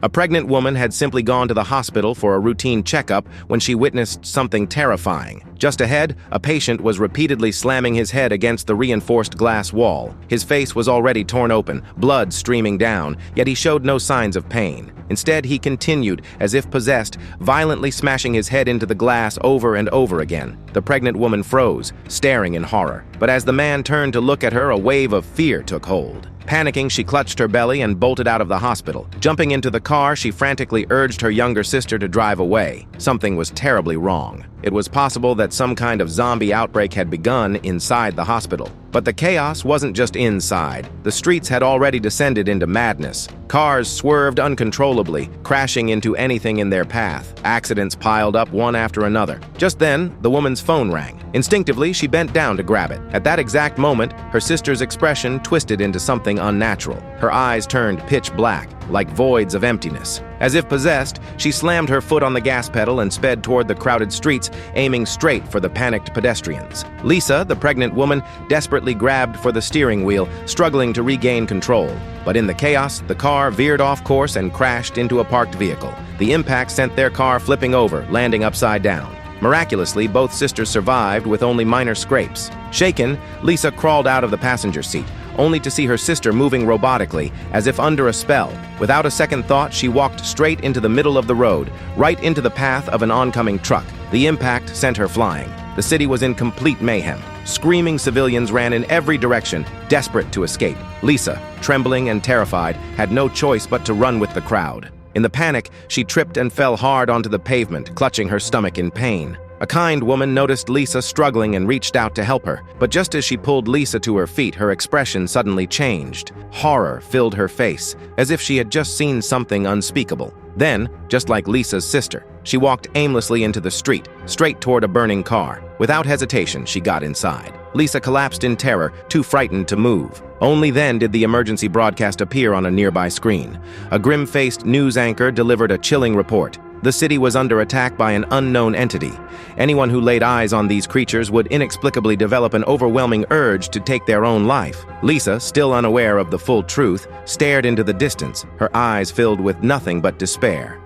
A pregnant woman had simply gone to the hospital for a routine checkup when she witnessed something terrifying. Just ahead, a patient was repeatedly slamming his head against the reinforced glass wall. His face was already torn open, blood streaming down, yet he showed no signs of pain. Instead, he continued, as if possessed, violently smashing his head into the glass over and over again. The pregnant woman froze, staring in horror. But as the man turned to look at her, a wave of fear took hold. Panicking, she clutched her belly and bolted out of the hospital. Jumping into the car, she frantically urged her younger sister to drive away. Something was terribly wrong. It was possible that some kind of zombie outbreak had begun inside the hospital. But the chaos wasn't just inside. The streets had already descended into madness. Cars swerved uncontrollably, crashing into anything in their path. Accidents piled up one after another. Just then, the woman's phone rang. Instinctively, she bent down to grab it. At that exact moment, her sister's expression twisted into something unnatural. Her eyes turned pitch black, like voids of emptiness. As if possessed, she slammed her foot on the gas pedal and sped toward the crowded streets, aiming straight for the panicked pedestrians. Lisa, the pregnant woman, desperately grabbed for the steering wheel, struggling to regain control. But in the chaos, the car veered off course and crashed into a parked vehicle. The impact sent their car flipping over, landing upside down. Miraculously, both sisters survived with only minor scrapes. Shaken, Lisa crawled out of the passenger seat, only to see her sister moving robotically, as if under a spell. Without a second thought, she walked straight into the middle of the road, right into the path of an oncoming truck. The impact sent her flying. The city was in complete mayhem. Screaming civilians ran in every direction, desperate to escape. Lisa, trembling and terrified, had no choice but to run with the crowd. In the panic, she tripped and fell hard onto the pavement, clutching her stomach in pain. A kind woman noticed Lisa struggling and reached out to help her. But just as she pulled Lisa to her feet, her expression suddenly changed. Horror filled her face, as if she had just seen something unspeakable. Then, just like Lisa's sister, she walked aimlessly into the street, straight toward a burning car. Without hesitation, she got inside. Lisa collapsed in terror, too frightened to move. Only then did the emergency broadcast appear on a nearby screen. A grim-faced news anchor delivered a chilling report. The city was under attack by an unknown entity. Anyone who laid eyes on these creatures would inexplicably develop an overwhelming urge to take their own life. Lisa, still unaware of the full truth, stared into the distance, her eyes filled with nothing but despair.